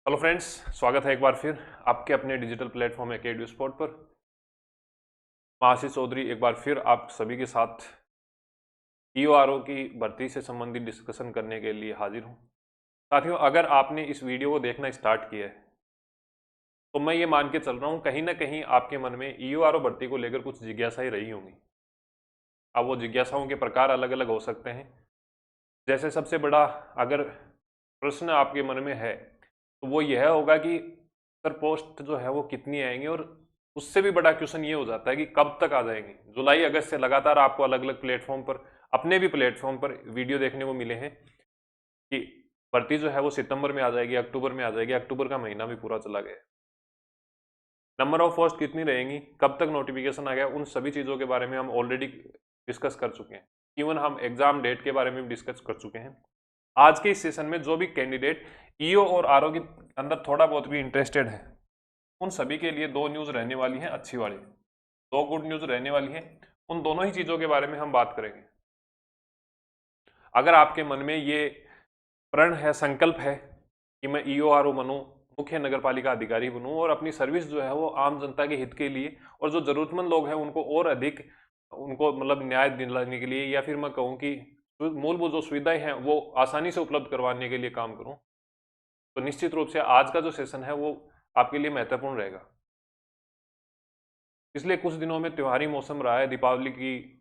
Hello friends, स्वागत है एक बार फिर आपके अपने डिजिटल प्लेटफॉर्म एकेडमी स्पोर्ट पर। मैं आशीष चौधरी एक बार फिर आप सभी के साथ ईओआरओ की भर्ती से संबंधित डिस्कशन करने के लिए हाजिर हूं। साथियों, अगर आपने इस वीडियो को देखना स्टार्ट किया है तो मैं ये मान के चल रहा हूं कहीं ना कहीं आपके मन में ईओआरओ भर्ती को लेकर कुछ जिज्ञासाएं रही होंगी। अब वो जिज्ञासाओं के प्रकार अलग अलग हो सकते हैं। जैसे सबसे बड़ा अगर प्रश्न आपके मन में है तो वो यह होगा कि सर पोस्ट जो है वो कितनी आएंगी, और उससे भी बड़ा क्वेश्चन ये हो जाता है कि कब तक आ जाएंगी। जुलाई अगस्त से लगातार आपको अलग अलग प्लेटफॉर्म पर, अपने भी प्लेटफॉर्म पर वीडियो देखने को मिले हैं कि भर्ती जो है वो सितंबर में आ जाएगी, अक्टूबर में आ जाएगी। अक्टूबर का महीना भी पूरा चला गया। नंबर ऑफ पोस्ट कितनी रहेंगी, कब तक नोटिफिकेशन आ गया, उन सभी चीज़ों के बारे में हम ऑलरेडी डिस्कस कर चुके हैं। इवन हम एग्जाम डेट के बारे में भी डिस्कस कर चुके हैं। आज के इस सेशन में जो भी कैंडिडेट ईओ और आरओ के अंदर थोड़ा बहुत भी इंटरेस्टेड है, उन सभी के लिए दो न्यूज़ रहने वाली हैं, अच्छी वाली दो गुड न्यूज़ रहने वाली है। उन दोनों ही चीज़ों के बारे में हम बात करेंगे। अगर आपके मन में ये प्रण है, संकल्प है कि मैं ईओ आरओ बनूं, मुख्य नगर पालिका अधिकारी बनूं और अपनी सर्विस जो है वो आम जनता के हित के लिए और जो जरूरतमंद लोग हैं उनको और अधिक उनको मतलब न्याय दिलाने के लिए, या फिर मैं कहूँ कि मूलभूत जो सुविधाएं हैं वो आसानी से उपलब्ध करवाने के लिए काम करूं, तो निश्चित रूप से आज का जो सेशन है वो आपके लिए महत्वपूर्ण रहेगा। इसलिए कुछ दिनों में त्योहारी मौसम रहा है, दीपावली की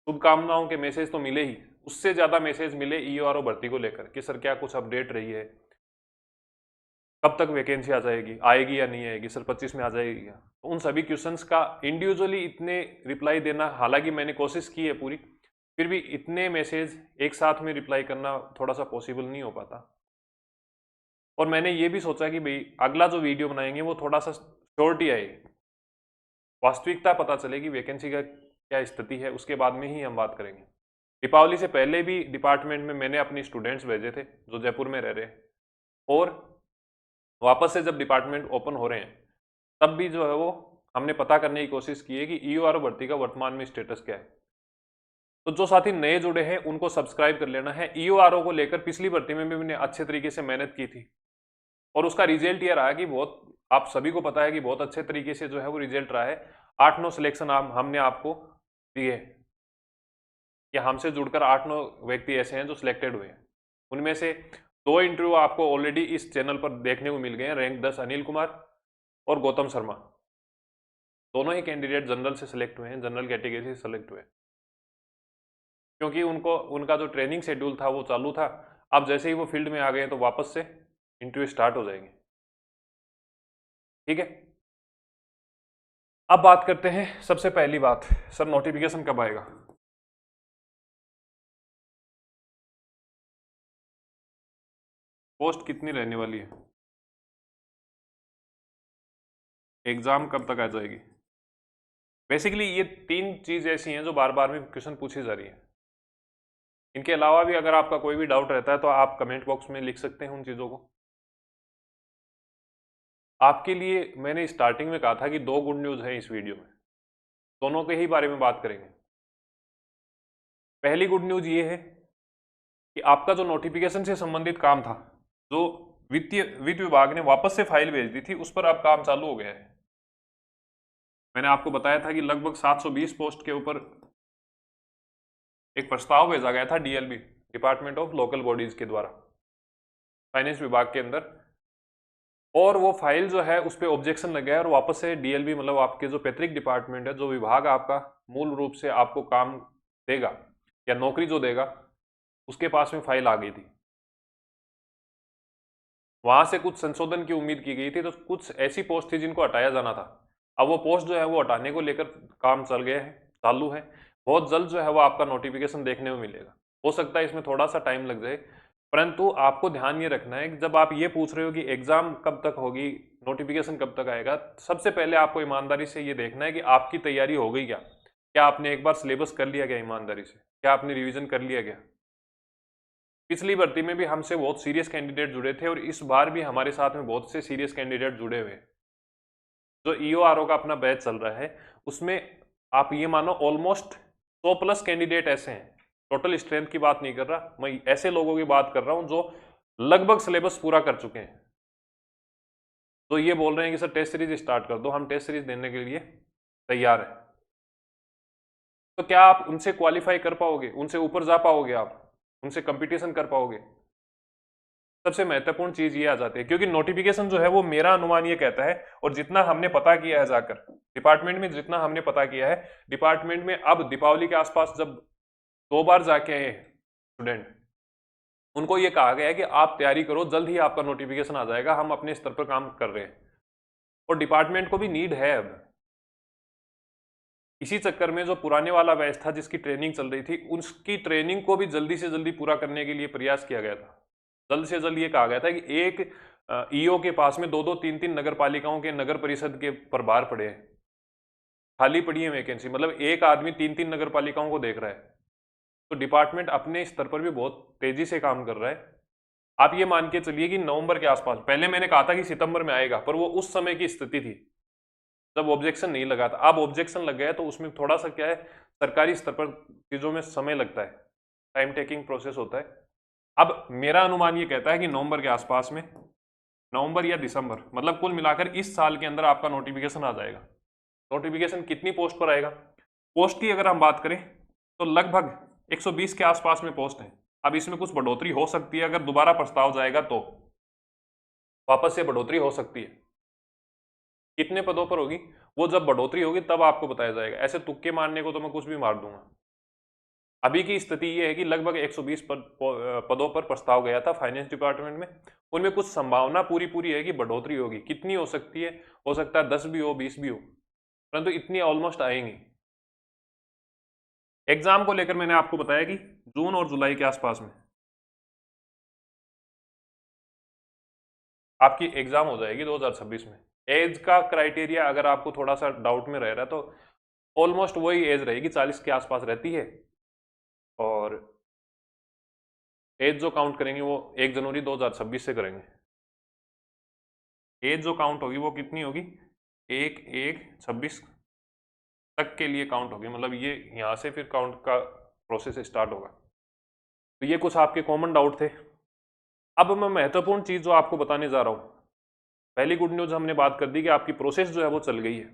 शुभकामनाओं के मैसेज तो मिले ही, उससे ज्यादा मैसेज मिले ईओआरओ भर्ती को लेकर कि सर क्या कुछ अपडेट रही है, कब तक वैकेंसी आ जाएगी, आएगी या नहीं आएगी, सर 25 में आ जाएगी क्या। तो उन सभी क्वेश्चंस का इंडिविजुअली इतने रिप्लाई देना, हालांकि मैंने कोशिश की है पूरी, फिर भी इतने मैसेज एक साथ में रिप्लाई करना थोड़ा सा पॉसिबल नहीं हो पाता। और मैंने ये भी सोचा कि भाई अगला जो वीडियो बनाएंगे वो थोड़ा सा शॉर्ट ही आएगी, वास्तविकता पता चलेगी वैकेंसी का क्या स्थिति है, उसके बाद में ही हम बात करेंगे। दीपावली से पहले भी डिपार्टमेंट में मैंने अपनी स्टूडेंट्स भेजे थे जो जयपुर में रह रहे हैं, और वापस से जब डिपार्टमेंट ओपन हो रहे हैं तब भी जो है वो हमने पता करने की कोशिश की है कि ईओआरओ भर्ती का वर्तमान में स्टेटस क्या है। तो जो साथी नए जुड़े हैं उनको सब्सक्राइब कर लेना है। ईओआरओ को लेकर पिछली भर्ती में भी मैंने अच्छे तरीके से मेहनत की थी और उसका रिजल्ट ये रहा कि बहुत, आप सभी को पता है कि बहुत अच्छे तरीके से जो है वो रिजल्ट रहा है। 8-9 सिलेक्शन हमने आपको दिए कि हमसे जुड़कर 8-9 व्यक्ति ऐसे हैं जो सिलेक्टेड हुए हैं। उनमें से 2 इंटरव्यू आपको ऑलरेडी इस चैनल पर देखने को मिल गए हैं। रैंक 10 अनिल कुमार और गौतम शर्मा, दोनों ही कैंडिडेट जनरल से सिलेक्ट हुए हैं, जनरल कैटेगरी से सिलेक्ट हुए, क्योंकि उनको उनका जो ट्रेनिंग शेड्यूल था वो चालू था। अब जैसे ही वो फील्ड में आ गए तो वापस से इंटरव्यू स्टार्ट हो जाएंगे। ठीक है, अब बात करते हैं। सबसे पहली बात, सर नोटिफिकेशन कब आएगा। पोस्ट कितनी रहने वाली है, एग्जाम कब तक आ जाएगी। बेसिकली ये 3 चीज ऐसी हैं जो बार बार में क्वेश्चन पूछी जा रही है। इनके अलावा भी अगर आपका कोई भी डाउट रहता है तो आप कमेंट बॉक्स में लिख सकते हैं उन चीजों को। आपके लिए मैंने स्टार्टिंग में कहा था कि 2 गुड न्यूज है इस वीडियो में, दोनों के ही बारे में बात करेंगे। पहली गुड न्यूज ये है कि आपका जो नोटिफिकेशन से संबंधित काम था, जो वित्त विभाग ने वापस से फाइल भेज दी थी, उस पर अब काम चालू हो गया है। मैंने आपको बताया था कि लगभग 720 पोस्ट के ऊपर एक प्रस्ताव भेजा गया था DLB, department of local bodies के द्वारा फाइनेंस विभाग के अंदर, और वो फाइल जो है उस पर ऑब्जेक्शन लग गया है और वापस से डीएलबी मतलब आपके जो पैतृक डिपार्टमेंट है, जो विभाग आपका मूल रूप से आपको काम देगा या नौकरी जो देगा, उसके पास में फाइल आ गई थी। वहां से कुछ संशोधन की उम्मीद की गई थी, तो कुछ ऐसी पोस्ट थी जिनको हटाया जाना था। अब वो पोस्ट जो है वो हटाने को लेकर काम चल गया है, चालू है। बहुत जल्द जो है वो आपका नोटिफिकेशन देखने में मिलेगा। हो सकता है इसमें थोड़ा सा टाइम लग जाए, परंतु आपको ध्यान ये रखना है कि जब आप ये पूछ रहे हो कि एग्जाम कब तक होगी, नोटिफिकेशन कब तक आएगा, सबसे पहले आपको ईमानदारी से ये देखना है कि आपकी तैयारी हो गई क्या। क्या आपने एक बार सिलेबस कर लिया गया ईमानदारी से, क्या आपने रिविजन कर लिया गया। पिछली भर्ती में भी हमसे बहुत सीरियस कैंडिडेट जुड़े थे और इस बार भी हमारे साथ में बहुत से सीरियस कैंडिडेट जुड़े हुए। जो ईओआरओ का अपना बैच चल रहा है उसमें आप ये मानो ऑलमोस्ट 100+ कैंडिडेट ऐसे हैं। टोटल स्ट्रेंथ की बात नहीं कर रहा मैं, ऐसे लोगों की बात कर रहा हूं जो लगभग सिलेबस पूरा कर चुके हैं। तो ये बोल रहे हैं कि सर टेस्ट सीरीज स्टार्ट कर दो, हम टेस्ट सीरीज देने के लिए तैयार हैं। तो क्या आप उनसे क्वालिफाई कर पाओगे, उनसे ऊपर जा पाओगे, आप उनसे कंपटीशन कर पाओगे? सबसे महत्वपूर्ण चीज ये आ जाती है, क्योंकि नोटिफिकेशन जो है वो मेरा अनुमान ये कहता है, और जितना हमने पता किया है जाकर डिपार्टमेंट में, जितना हमने पता किया है डिपार्टमेंट में, अब दीपावली के आसपास जब 2 बार जाके आए स्टूडेंट, उनको ये कहा गया है कि आप तैयारी करो, जल्द ही आपका नोटिफिकेशन आ जाएगा, हम अपने स्तर पर काम कर रहे हैं। और डिपार्टमेंट को भी नीड है अब। इसी चक्कर में जो पुराने वाला बैच था जिसकी ट्रेनिंग चल रही थी, उसकी ट्रेनिंग को भी जल्दी से जल्दी पूरा करने के लिए प्रयास किया गया था। जल्द से जल्द ये कहा गया था कि एक ईओ के पास में 2-2, 3-3 नगर पालिकाओं के नगर परिषद के प्रभार पड़े हैं, खाली पड़ी है वैकेंसी, मतलब एक आदमी 3-3 नगर पालिकाओं को देख रहा है। तो डिपार्टमेंट अपने स्तर पर भी बहुत तेजी से काम कर रहा है। आप ये मान के चलिए कि नवंबर के आसपास, पहले मैंने कहा था कि सितंबर में आएगा, पर वो उस समय की स्थिति थी जब ऑब्जेक्शन नहीं लगा था। अब ऑब्जेक्शन लग गया तो उसमें थोड़ा सा क्या है, सरकारी स्तर पर चीजों में समय लगता है, टाइम टेकिंग प्रोसेस होता है। अब मेरा अनुमान ये कहता है कि नवंबर के आसपास में, नवंबर या दिसंबर, मतलब कुल मिलाकर इस साल के अंदर आपका नोटिफिकेशन आ जाएगा। नोटिफिकेशन कितनी पोस्ट पर आएगा? पोस्ट की अगर हम बात करें तो लगभग 120 के आसपास में पोस्ट है। अब इसमें कुछ बढ़ोतरी हो सकती है, अगर दोबारा प्रस्ताव जाएगा तो वापस से बढ़ोतरी हो सकती है। कितने पदों पर होगी वो जब बढ़ोतरी होगी तब आपको बताया जाएगा। ऐसे तुक्के मारने को तो मैं कुछ भी मार दूंगा। अभी की स्थिति ये है कि लगभग 120 पदों पर प्रस्ताव गया था फाइनेंस डिपार्टमेंट में, उनमें कुछ संभावना पूरी है कि बढ़ोतरी होगी। कितनी हो सकती है? हो सकता है 10 भी हो, 20 भी हो, परंतु इतनी ऑलमोस्ट आएंगी। एग्जाम को लेकर मैंने आपको बताया कि जून और जुलाई के आसपास में आपकी एग्जाम हो जाएगी 2026 में। एज का क्राइटेरिया अगर आपको थोड़ा सा डाउट में रह रहा है तो ऑलमोस्ट वही एज रहेगी, 40 के आसपास रहती है। और एज जो काउंट करेंगे वो 1 जनवरी 2026 से करेंगे। एज जो काउंट होगी वो कितनी होगी? 1/1/26 तक के लिए काउंट होगी, मतलब ये यहाँ से फिर काउंट का प्रोसेस स्टार्ट होगा। तो ये कुछ आपके कॉमन डाउट थे। अब मैं महत्वपूर्ण चीज जो आपको बताने जा रहा हूँ, पहली गुड न्यूज हमने बात कर दी कि आपकी प्रोसेस जो है वो चल गई है,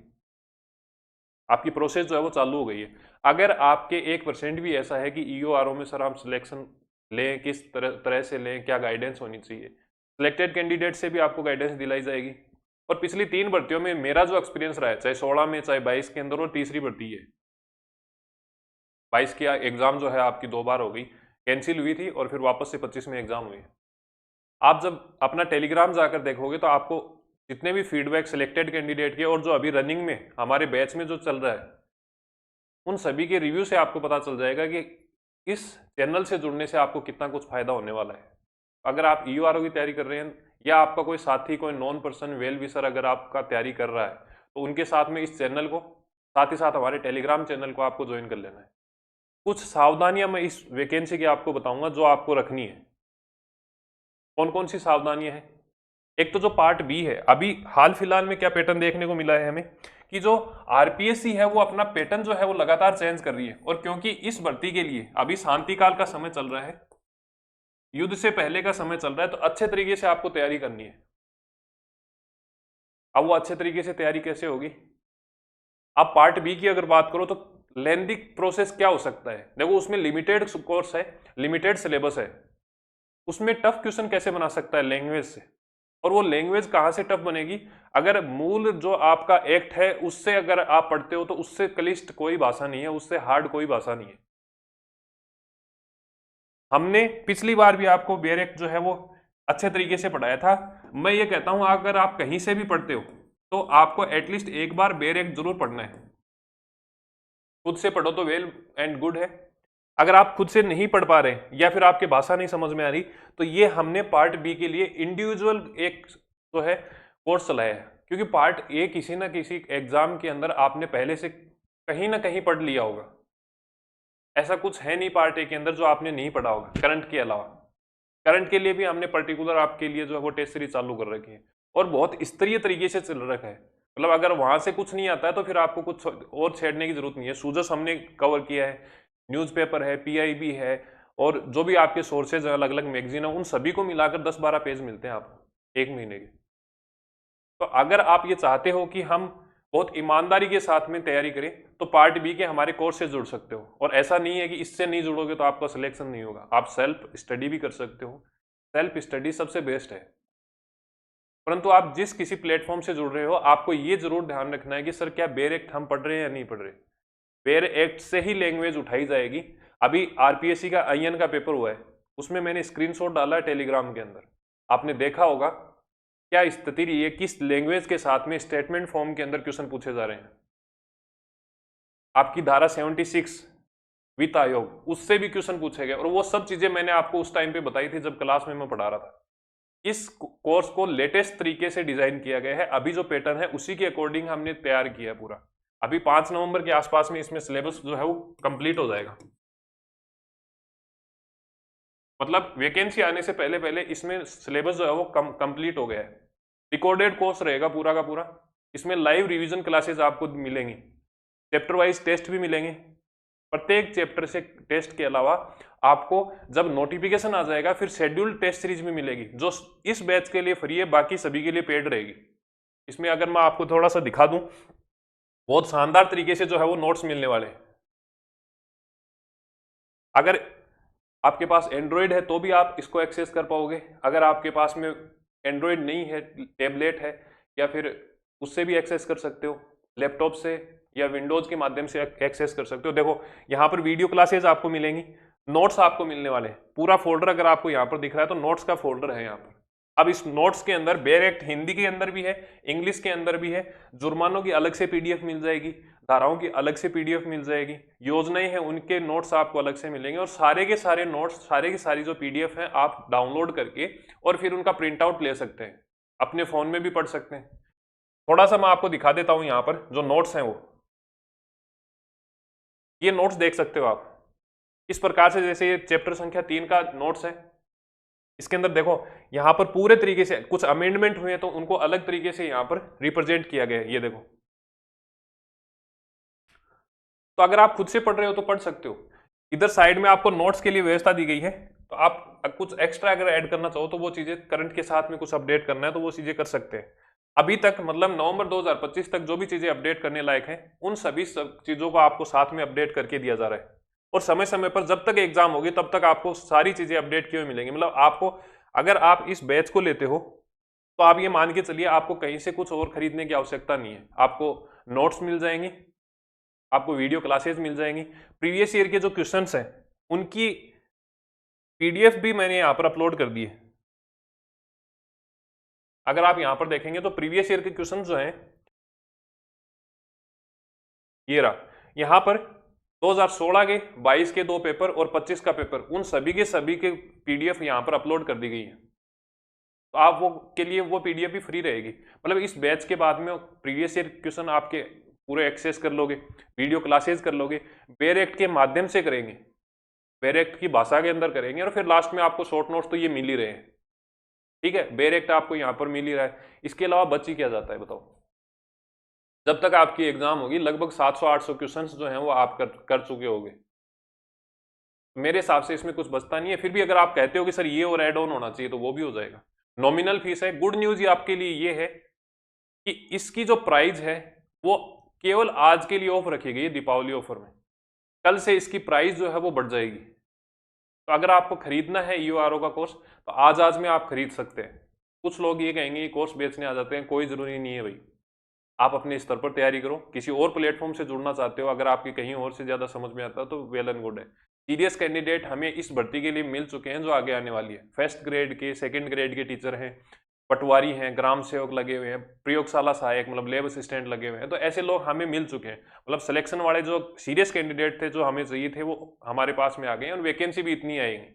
आपकी प्रोसेस जो है वो चालू हो गई है। अगर आपके 1% भी ऐसा है कि ईओआरओ में सर हम सिलेक्शन लें, किस तरह से लें, क्या गाइडेंस होनी चाहिए, सिलेक्टेड कैंडिडेट से भी आपको गाइडेंस दिलाई जाएगी। और पिछली 3 भर्तियों में मेरा जो एक्सपीरियंस रहा है, चाहे 16 में चाहे 22 के अंदर, वो तीसरी भर्ती है। 22 की एग्जाम जो है आपकी 2 बार हो गई, कैंसिल हुई थी और फिर वापस से 25 में एग्जाम हुई। आप जब अपना टेलीग्राम जाकर देखोगे तो आपको जितने भी फीडबैक सिलेक्टेड कैंडिडेट के और जो अभी रनिंग में हमारे बैच में जो चल रहा है, उन सभी के रिव्यू से आपको पता चल जाएगा कि इस चैनल से जुड़ने से आपको कितना कुछ फायदा होने वाला है। अगर आप ईओआरओ की तैयारी कर रहे हैं या आपका कोई साथी, कोई नॉन पर्सन वेल विशर अगर आपका तैयारी कर रहा है, तो उनके साथ में इस चैनल को, साथ ही साथ हमारे टेलीग्राम चैनल को आपको ज्वाइन कर लेना है। कुछ सावधानियां मैं इस वैकेंसी की आपको बताऊंगा जो आपको रखनी है। कौन कौन सी सावधानियां हैं? एक तो जो पार्ट बी है, अभी हाल फिलहाल में क्या पैटर्न देखने को मिला है हमें कि जो आरपीएससी है वो अपना पैटर्न जो है वो लगातार चेंज कर रही है। और क्योंकि इस भर्ती के लिए अभी शांति काल का समय चल रहा है, युद्ध से पहले का समय चल रहा है, तो अच्छे तरीके से आपको तैयारी करनी है। अब वो अच्छे तरीके से तैयारी कैसे होगी? अब पार्ट बी की अगर बात करो तो लेंथी प्रोसेस क्या हो सकता है? देखो उसमें लिमिटेड कोर्स है, लिमिटेड सिलेबस है, उसमें टफ क्वेश्चन कैसे बना सकता है लैंग्वेज से। और वो लैंग्वेज कहां से टफ बनेगी? अगर मूल जो आपका एक्ट है उससे अगर आप पढ़ते हो तो उससे क्लिष्ट कोई भाषा नहीं है, उससे हार्ड कोई भाषा नहीं है। हमने पिछली बार भी आपको बेयर एक्ट जो है वो अच्छे तरीके से पढ़ाया था। मैं ये कहता हूं अगर आप कहीं से भी पढ़ते हो तो आपको एटलीस्ट एक बार बेयर एक्ट जरूर पढ़ना है। खुद से पढ़ो तो वेल एंड गुड है, अगर आप खुद से नहीं पढ़ पा रहे या फिर आपके भाषा नहीं समझ में आ रही, तो ये हमने पार्ट बी के लिए इंडिविजुअल एक जो है कोर्स चलाया है। क्योंकि पार्ट ए किसी ना किसी एग्जाम के अंदर आपने पहले से कहीं ना कहीं पढ़ लिया होगा, ऐसा कुछ है नहीं पार्ट ए के अंदर जो आपने नहीं पढ़ा होगा करंट के अलावा। करंट के लिए भी हमने पर्टिकुलर आपके लिए जो है वो टेस्ट सीरीज चालू कर रखी है और बहुत स्तरीय तरीके से चल रखा है। मतलब अगर वहां से कुछ नहीं आता है तो फिर आपको कुछ और छेड़ने की जरूरत नहीं है। सूजस हमने कवर किया है, न्यूज़पेपर है, पीआईबी है, और जो भी आपके सोर्सेज अलग अलग मैगजीन है, उन सभी को मिलाकर 10-12 पेज मिलते हैं आपको 1 महीने के। तो अगर आप ये चाहते हो कि हम बहुत ईमानदारी के साथ में तैयारी करें तो पार्ट बी के हमारे कोर्स से जुड़ सकते हो। और ऐसा नहीं है कि इससे नहीं जुड़ोगे तो आपका सिलेक्शन नहीं होगा, आप सेल्फ स्टडी भी कर सकते हो। सेल्फ स्टडी सबसे बेस्ट है। परंतु आप जिस किसी प्लेटफॉर्म से जुड़ रहे हो आपको ये जरूर ध्यान रखना है कि सर क्या बेयर एक्ट हम पढ़ रहे हैं या नहीं पढ़ रहे। बेयर एक्ट से ही लैंग्वेज उठाई जाएगी। अभी आरपीएससी का आईएन का पेपर हुआ है, उसमें मैंने स्क्रीनशॉट डाला है टेलीग्राम के अंदर, आपने देखा होगा क्या स्थिति रही है, किस लैंग्वेज के साथ में स्टेटमेंट फॉर्म के अंदर क्वेश्चन पूछे जा रहे हैं। आपकी धारा 76 वित्त आयोग, उससे भी क्वेश्चन पूछे गए और वो सब चीजें मैंने आपको उस टाइम पे बताई थी जब क्लास में मैं पढ़ा रहा था। इस कोर्स को लेटेस्ट तरीके से डिजाइन किया गया है, अभी जो पैटर्न है उसी के अकॉर्डिंग हमने तैयार किया है पूरा। अभी 5 नवंबर के आसपास में इसमें सिलेबस जो है वो कंप्लीट हो जाएगा। मतलब वैकेंसी आने से पहले पहले इसमें सिलेबस जो है वो कंप्लीट हो गया है। रिकॉर्डेड कोर्स रहेगा पूरा का पूरा। इसमें लाइव रिवीजन क्लासेस आपको मिलेंगी, चैप्टर वाइज टेस्ट भी मिलेंगे। प्रत्येक चैप्टर से टेस्ट के अलावा आपको जब नोटिफिकेशन आ जाएगा फिर शेड्यूल्ड टेस्ट सीरीज भी मिलेगी, जो इस बैच के लिए फ्री है, बाकी सभी के लिए पेड रहेगी। इसमें अगर मैं आपको थोड़ा सा दिखा दूं, बहुत शानदार तरीके से जो है वो नोट्स मिलने वाले हैं। अगर आपके पास एंड्रॉयड है तो भी आप इसको एक्सेस कर पाओगे, अगर आपके पास में एंड्रॉयड नहीं है, टैबलेट है, या फिर उससे भी एक्सेस कर सकते हो, लैपटॉप से या विंडोज के माध्यम से एक्सेस कर सकते हो। देखो यहाँ पर वीडियो क्लासेस आपको मिलेंगी, नोट्स आपको मिलने वाले हैं। पूरा फोल्डर अगर आपको यहाँ पर दिख रहा है तो नोट्स का फोल्डर है यहाँ पर। अब इस नोट्स के अंदर बेयर एक्ट हिंदी के अंदर भी है, इंग्लिश के अंदर भी है, जुर्मानों की अलग से पीडीएफ मिल जाएगी, धाराओं की अलग से पीडीएफ मिल जाएगी, योजनाएं हैं उनके नोट्स आपको अलग से मिलेंगे, और सारे के सारे नोट्स, सारे की सारी जो पीडीएफ है आप डाउनलोड करके और फिर उनका प्रिंट आउट ले सकते हैं, अपने फोन में भी पढ़ सकते हैं। थोड़ा सा मैं आपको दिखा देता हूं, यहाँ पर जो नोट्स हैं वो ये नोट्स देख सकते हो आप इस प्रकार से। जैसे ये चैप्टर संख्या 3 का नोट्स है, इसके अंदर देखो यहाँ पर पूरे तरीके से कुछ अमेंडमेंट हुए तो उनको अलग तरीके से यहाँ पर रिप्रेजेंट किया गया है, ये देखो। तो अगर आप खुद से पढ़ रहे हो तो पढ़ सकते हो। इधर साइड में आपको नोट्स के लिए व्यवस्था दी गई है, तो आप कुछ एक्स्ट्रा अगर ऐड करना चाहो तो वो चीजें, करंट के साथ में कुछ अपडेट करना है तो वो चीजें कर सकते हैं। अभी तक मतलब नवंबर 2025 तक जो भी चीजें अपडेट करने लायक हैं उन सभी चीजों को आपको साथ में अपडेट करके दिया जा रहा है, और समय समय पर जब तक एग्जाम होगी तब तक आपको सारी चीजें अपडेट किए हुए मिलेंगी। मतलब आपको, अगर आप इस बैच को लेते हो तो आप ये मान के चलिए आपको कहीं से कुछ और खरीदने की आवश्यकता नहीं है। आपको नोट्स मिल जाएंगे, आपको वीडियो क्लासेस मिल जाएंगी, प्रीवियस ईयर के जो क्वेश्चंस हैं उनकी पीडीएफ भी मैंने यहाँ पर अपलोड कर दी है। अगर आप यहाँ पर देखेंगे तो प्रीवियस ईयर के क्वेश्चन जो हैं ये रहा, यहाँ पर 2016 के, 22 के 2 पेपर और 25 का पेपर, उन सभी के पीडीएफ यहाँ पर अपलोड कर दी गई है। तो आप वो के लिए वो पीडीएफ भी फ्री रहेगी। मतलब इस बैच के बाद में प्रीवियस ईयर क्वेश्चन आपके पूरे एक्सेस कर लोगे, वीडियो क्लासेस कर लोगे, बेयर एक्ट के माध्यम से करेंगे, बेयर एक्ट की भाषा के अंदर करेंगे, और फिर लास्ट में आपको शॉर्ट नोट्स तो ये मिल ही रहे हैं। ठीक है, बेयर एक्ट आपको यहाँ पर मिल ही रहा है। इसके अलावा बच ही क्या जाता है बताओ। जब तक आपकी एग्जाम होगी लगभग 700-800 क्वेश्चंस जो हैं वो आप कर चुके होगे। मेरे हिसाब से इसमें कुछ बचता नहीं है। फिर भी अगर आप कहते हो कि सर ये और ऐड ऑन होना चाहिए तो वो भी हो जाएगा। नॉमिनल फीस है। गुड न्यूज ये आपके लिए ये है कि इसकी जो प्राइस है वो केवल आज के लिए ऑफ रखी गई है, दीपावली ऑफर में। कल से इसकी प्राइस जो है वो बढ़ जाएगी। तो अगर आपको खरीदना है EORO का कोर्स तो आज में आप खरीद सकते हैं। कुछ लोग ये कहेंगे ये कोर्स बेचने आ जाते हैं, कोई जरूरी नहीं है भाई। आप अपने स्तर पर तैयारी करो। किसी और प्लेटफॉर्म से जुड़ना चाहते हो, अगर आपकी कहीं और से ज्यादा समझ में आता है तो वेल एंड गुड है। सीरियस कैंडिडेट हमें इस भर्ती के लिए मिल चुके हैं जो आगे आने वाली है। फर्स्ट ग्रेड के, सेकंड ग्रेड के टीचर हैं, पटवारी हैं, ग्राम सेवक लगे हुए हैं, प्रयोगशाला सहायक मतलब लैब असिस्टेंट लगे हुए हैं। तो ऐसे लोग हमें मिल चुके हैं। मतलब सिलेक्शन वाले जो सीरियस कैंडिडेट थे जो हमें चाहिए थे वो हमारे पास में आ गए हैं, और वैकेंसी भी इतनी आएंगी।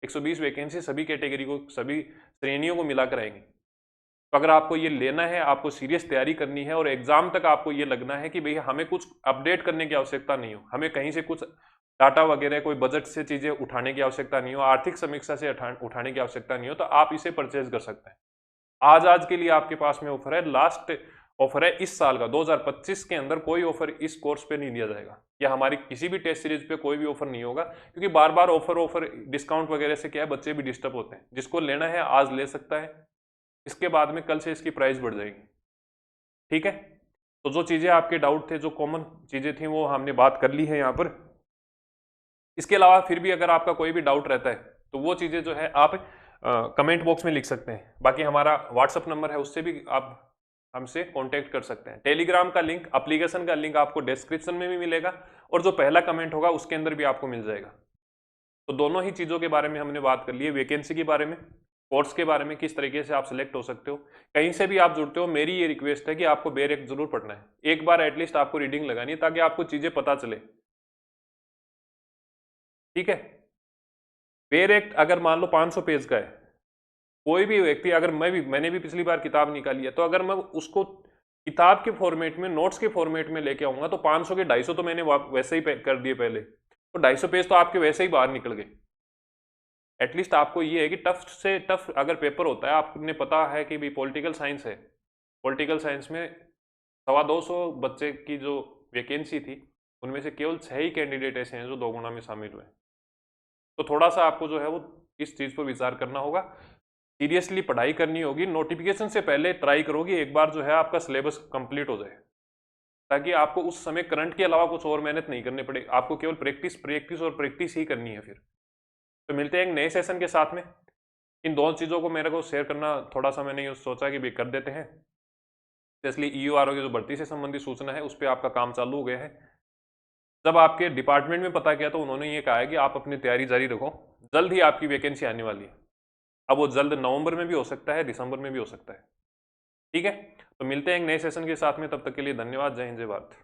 120 वैकेंसी सभी कैटेगरी को, सभी श्रेणियों को मिलाकर आएंगी। तो अगर आपको ये लेना है, आपको सीरियस तैयारी करनी है और एग्जाम तक आपको ये लगना है कि भैया हमें कुछ अपडेट करने की आवश्यकता नहीं हो, हमें कहीं से कुछ डाटा वगैरह, कोई बजट से चीजें उठाने की आवश्यकता नहीं हो, आर्थिक समीक्षा से उठाने की आवश्यकता नहीं हो, तो आप इसे परचेज कर सकते हैं। आज के लिए आपके पास में ऑफर है, लास्ट ऑफर है इस साल का। 2025 के अंदर कोई ऑफर इस कोर्स पे नहीं दिया जाएगा, या हमारी किसी भी टेस्ट सीरीज पे कोई भी ऑफर नहीं होगा, क्योंकि बार बार ऑफर डिस्काउंट वगैरह से क्या है, बच्चे भी डिस्टर्ब होते हैं। जिसको लेना है आज ले सकता है, इसके बाद में कल से इसकी प्राइस बढ़ जाएगी। ठीक है, तो जो चीज़ें आपके डाउट थे, जो कॉमन चीज़ें थी, वो हमने बात कर ली है यहाँ पर। इसके अलावा फिर भी अगर आपका कोई भी डाउट रहता है तो वो चीज़ें जो है आप कमेंट बॉक्स में लिख सकते हैं। बाकी हमारा व्हाट्सअप नंबर है, उससे भी आप हमसे कांटेक्ट कर सकते हैं। टेलीग्राम का लिंक, एप्लीकेशन का लिंक आपको डिस्क्रिप्शन में भी मिलेगा, और जो पहला कमेंट होगा उसके अंदर भी आपको मिल जाएगा। तो दोनों ही चीज़ों के बारे में हमने बात कर ली है, वैकेंसी के बारे में, कोर्स के बारे में, किस तरीके से आप सिलेक्ट हो सकते हो। कहीं से भी आप जुड़ते हो, मेरी ये रिक्वेस्ट है कि आपको बेर एक्ट जरूर पढ़ना है, एक बार एटलीस्ट आपको रीडिंग लगानी है, ताकि आपको चीज़ें पता चले। ठीक है, बेर एक्ट अगर मान लो 500 पेज का है, कोई भी व्यक्ति, अगर मैंने भी पिछली बार किताब निकाली है, तो अगर मैं उसको किताब के फॉर्मेट में, नोट्स के फॉर्मेट में लेके आऊंगा, तो 500 के 250 तो मैंने वैसे ही कर दिए पहले, तो 250 पेज तो आपके वैसे ही बाहर निकल गए। एटलीस्ट आपको ये है कि टफ से टफ अगर पेपर होता है, आपने पता है कि भी पॉलिटिकल साइंस है, पॉलिटिकल साइंस में 225 बच्चे की जो वैकेंसी थी, उनमें से केवल 6 ही कैंडिडेट ऐसे हैं जो 2 गुना में शामिल हुए। तो थोड़ा सा आपको जो है वो इस चीज़ पर विचार करना होगा, सीरियसली पढ़ाई करनी होगी। नोटिफिकेशन से पहले ट्राई करोगी एक बार जो है आपका सिलेबस कंप्लीट हो जाए, ताकि आपको उस समय करंट के अलावा कुछ और मेहनत नहीं करनी पड़े, आपको केवल प्रैक्टिस प्रैक्टिस और प्रैक्टिस ही करनी है फिर। तो मिलते हैं एक नए सेशन के साथ में। इन दोनों चीज़ों को मेरे को शेयर करना थोड़ा सा मैंने ये सोचा कि भी कर देते हैं, इसलिए EORO की जो भर्ती से संबंधित सूचना है उस पर आपका काम चालू हो गया है। जब आपके डिपार्टमेंट में पता किया तो उन्होंने ये कहा है कि आप अपनी तैयारी जारी रखो, जल्द ही आपकी वैकेंसी आने वाली है। अब वो जल्द नवंबर में भी हो सकता है, दिसंबर में भी हो सकता है। ठीक है, तो मिलते हैं एक नए सेशन के साथ में, तब तक के लिए धन्यवाद। जय हिंद, जय भारत।